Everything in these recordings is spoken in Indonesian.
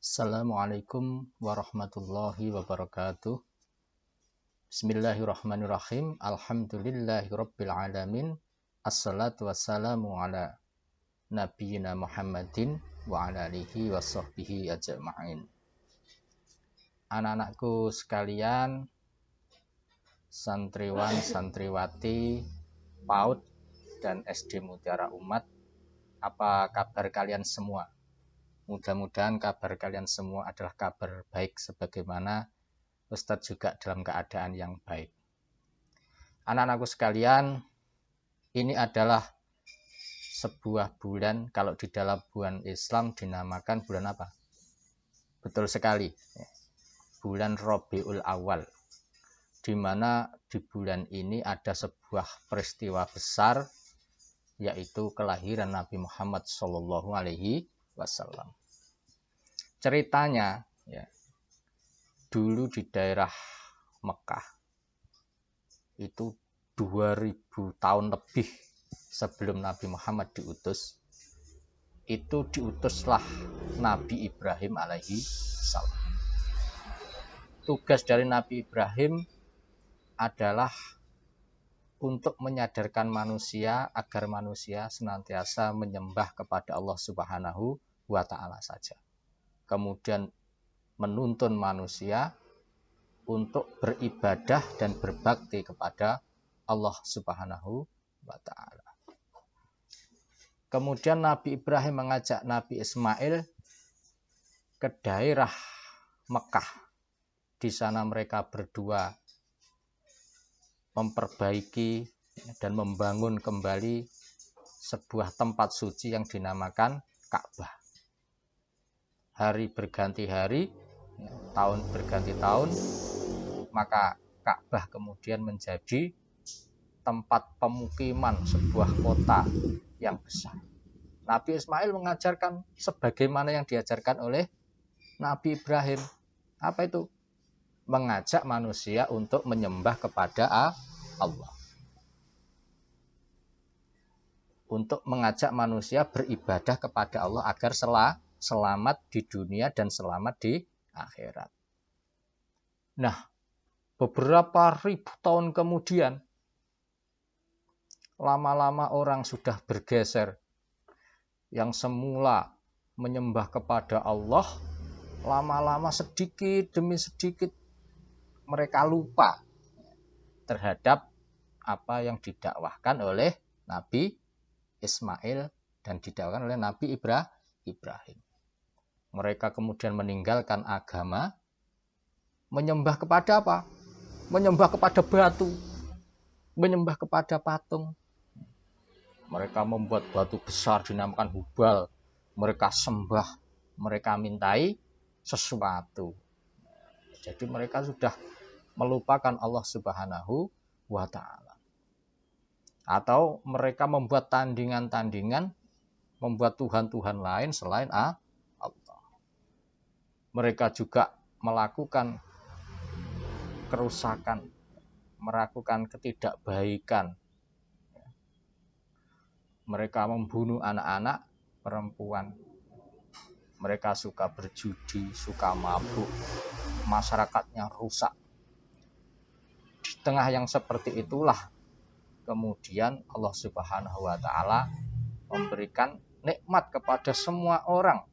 Assalamualaikum warahmatullahi wabarakatuh. Bismillahirrahmanirrahim. Alhamdulillahirabbil alamin. Assalatu wassalamu ala nabiyyina Muhammadin wa ala alihi washabbihi ajma'in. Anak-anakku sekalian, santriwan, santriwati, PAUD dan SD Mutiara Umat, apa kabar kalian semua? Mudah-mudahan kabar kalian semua adalah kabar baik sebagaimana Ustadz juga dalam keadaan yang baik. Anak-anakku sekalian, ini adalah sebuah bulan, kalau di dalam bulan Islam dinamakan bulan apa? Betul sekali, bulan Rabiul Awal, di mana di bulan ini ada sebuah peristiwa besar, yaitu kelahiran Nabi Muhammad SAW. Ceritanya, dulu di daerah Mekah, itu 2000 tahun lebih sebelum Nabi Muhammad diutus, itu diutuslah Nabi Ibrahim alaihi salam. Tugas dari Nabi Ibrahim adalah untuk menyadarkan manusia agar manusia senantiasa menyembah kepada Allah Subhanahu wa Ta'ala saja. Kemudian menuntun manusia untuk beribadah dan berbakti kepada Allah Subhanahu wa Ta'ala. Kemudian Nabi Ibrahim mengajak Nabi Ismail ke daerah Mekah. Di sana mereka berdua memperbaiki dan membangun kembali sebuah tempat suci yang dinamakan Ka'bah. Hari berganti hari, tahun berganti tahun, maka Ka'bah kemudian menjadi tempat pemukiman sebuah kota yang besar. Nabi Ismail mengajarkan sebagaimana yang diajarkan oleh Nabi Ibrahim. Apa itu? Mengajak manusia untuk menyembah kepada Allah. Untuk mengajak manusia beribadah kepada Allah agar selamat di dunia dan selamat di akhirat. Nah, beberapa ribu tahun kemudian, lama-lama orang sudah bergeser. Yang semula menyembah kepada Allah, lama-lama sedikit demi sedikit mereka lupa terhadap apa yang didakwahkan oleh Nabi Ismail dan didakwahkan oleh Nabi Ibrahim. Mereka kemudian meninggalkan agama, menyembah kepada apa? Menyembah kepada batu, menyembah kepada patung. Mereka membuat batu besar dinamakan Hubal. Mereka sembah, mereka mintai sesuatu. Jadi mereka sudah melupakan Allah Subhanahu wa Ta'ala. Atau mereka membuat tandingan-tandingan, membuat Tuhan-Tuhan lain selain Allah. Mereka juga melakukan kerusakan, melakukan ketidakbaikan. Mereka membunuh anak-anak perempuan. Mereka suka berjudi, suka mabuk. Masyarakatnya rusak. Di tengah yang seperti itulah kemudian Allah Subhanahu wa Ta'ala memberikan nikmat kepada semua orang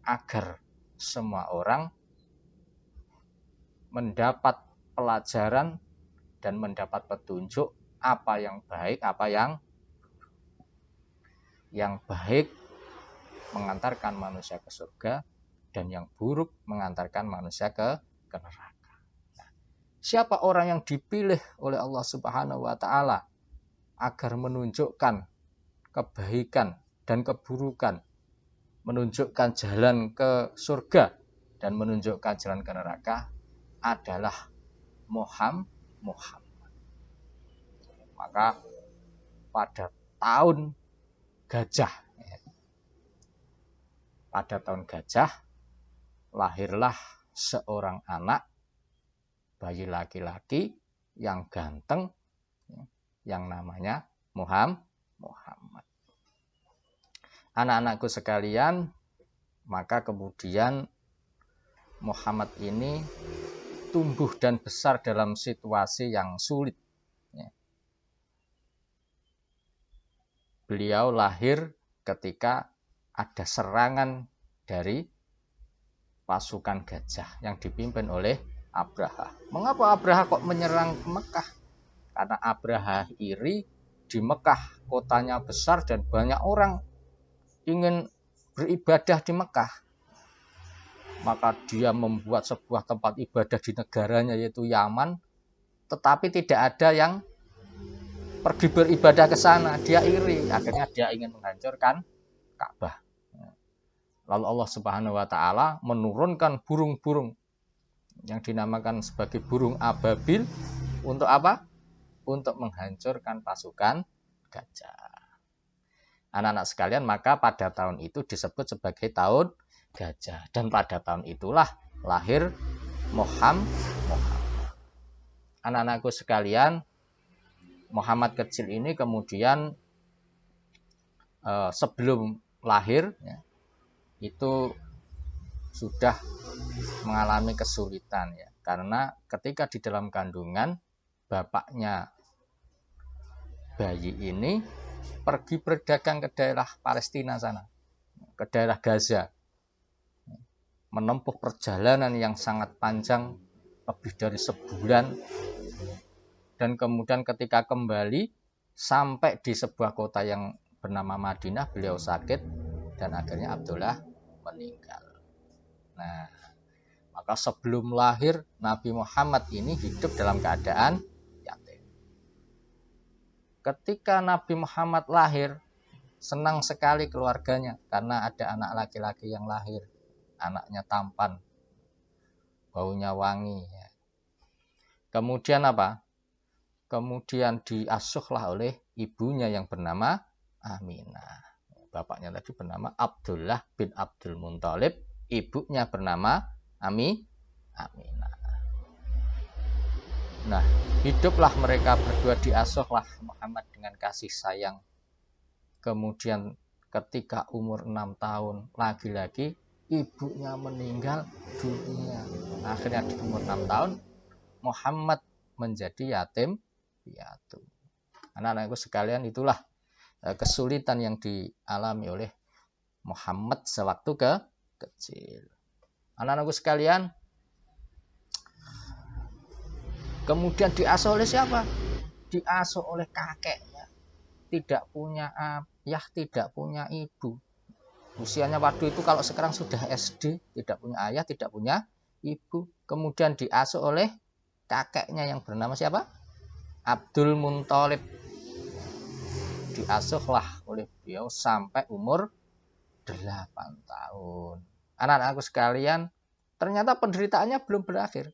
agar semua orang mendapat pelajaran dan mendapat petunjuk apa yang baik, apa yang baik mengantarkan manusia ke surga dan yang buruk mengantarkan manusia ke neraka. Nah, siapa orang yang dipilih oleh Allah Subhanahu wa Ta'ala agar menunjukkan kebaikan dan keburukan, menunjukkan jalan ke surga dan menunjukkan jalan ke neraka adalah Muhammad. Maka pada tahun gajah, lahirlah seorang anak, bayi laki-laki yang ganteng, yang namanya Muhammad. Anak-anakku sekalian, maka kemudian Muhammad ini tumbuh dan besar dalam situasi yang sulit. Beliau lahir ketika ada serangan dari pasukan gajah yang dipimpin oleh Abraha. Mengapa Abraha kok menyerang Mekah? Karena Abraha iri, di Mekah kotanya besar dan banyak orang ingin beribadah di Mekah. Maka dia membuat sebuah tempat ibadah di negaranya yaitu Yaman, tetapi tidak ada yang pergi beribadah ke sana. Dia iri, akhirnya dia ingin menghancurkan Ka'bah. Lalu Allah Subhanahu wa taala menurunkan burung-burung yang dinamakan sebagai burung ababil untuk apa? Untuk menghancurkan pasukan gajah. Anak-anak sekalian, maka pada tahun itu disebut sebagai tahun gajah, dan pada tahun itulah lahir Muhammad. Anak-anakku sekalian, Muhammad kecil ini kemudian sebelum lahir ya, itu sudah mengalami kesulitan ya, karena ketika di dalam kandungan bapaknya bayi ini pergi berdagang ke daerah Palestina sana, ke daerah Gaza, menempuh perjalanan yang sangat panjang lebih dari sebulan, dan kemudian ketika kembali sampai di sebuah kota yang bernama Madinah, beliau sakit dan akhirnya Abdullah meninggal. Nah, maka sebelum lahir Nabi Muhammad ini hidup dalam keadaan yatim. Ketika Nabi Muhammad lahir, senang sekali keluarganya karena ada anak laki-laki yang lahir. Anaknya tampan, baunya wangi. Kemudian apa? Kemudian diasuhlah oleh ibunya yang bernama Aminah. Bapaknya tadi bernama Abdullah bin Abdul Muthalib, ibunya bernama Aminah. Nah, hiduplah mereka berdua, diasuhlah Muhammad dengan kasih sayang. Kemudian ketika umur 6 tahun, lagi-lagi ibunya meninggal dunia. Akhirnya di umur 6 tahun, Muhammad menjadi yatim piatu. Anak-anakku sekalian, itulah kesulitan yang dialami oleh Muhammad sewaktu kecil. Anak-anakku sekalian, kemudian diasuh oleh siapa? Diasuh oleh kakeknya. Tidak punya ayah, tidak punya ibu. Usianya waktu itu kalau sekarang sudah SD, tidak punya ayah, tidak punya ibu. Kemudian diasuh oleh kakeknya yang bernama siapa? Abdul Muthalib. Diasuhlah oleh beliau sampai umur 8 tahun. Anak-anakku sekalian, ternyata penderitaannya belum berakhir.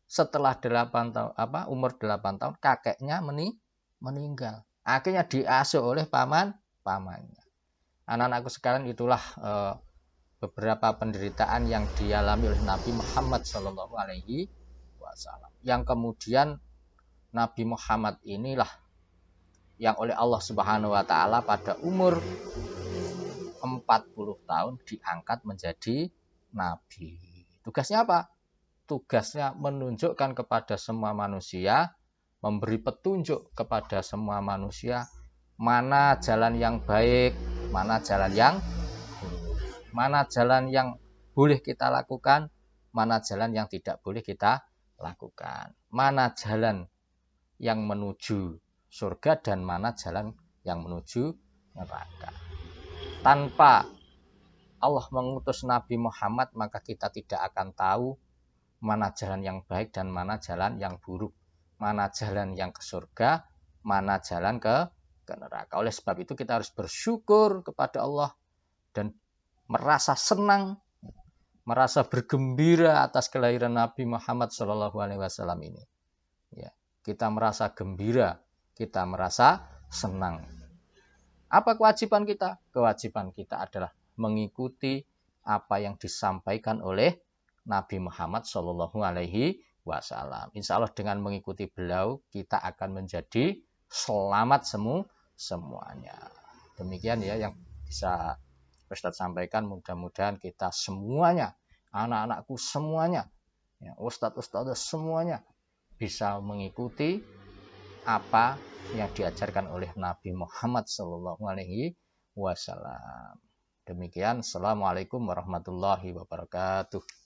Setelah 8 tahun, umur 8 tahun, kakeknya meninggal. Akhirnya diasuh oleh pamannya. Anak-anakku sekalian, itulah beberapa penderitaan yang dialami oleh Nabi Muhammad SAW, yang kemudian Nabi Muhammad inilah yang oleh Allah Subhanahu wa taala pada umur 40 tahun diangkat menjadi nabi. Tugasnya apa? Tugasnya menunjukkan kepada semua manusia, memberi petunjuk kepada semua manusia mana jalan yang baik, mana jalan yang buruk, mana jalan yang boleh kita lakukan, mana jalan yang tidak boleh kita lakukan, mana jalan yang menuju surga dan mana jalan yang menuju neraka. Tanpa Allah mengutus Nabi Muhammad, maka kita tidak akan tahu mana jalan yang baik dan mana jalan yang buruk, mana jalan yang ke surga, mana jalan ke neraka. Oleh sebab itu kita harus bersyukur kepada Allah dan merasa senang, merasa bergembira atas kelahiran Nabi Muhammad SAW ini. Ya, kita merasa gembira, kita merasa senang. Apa kewajiban kita? Kewajiban kita adalah mengikuti apa yang disampaikan oleh Nabi Muhammad SAW. Insya Allah dengan mengikuti beliau, kita akan menjadi selamat semuanya. Demikian ya yang bisa Ustaz sampaikan. Mudah-mudahan kita semuanya anak-anakku semuanya, ya, ustadz-ustadz semuanya bisa mengikuti apa yang diajarkan oleh Nabi Muhammad SAW. Demikian, Assalamualaikum warahmatullahi wabarakatuh.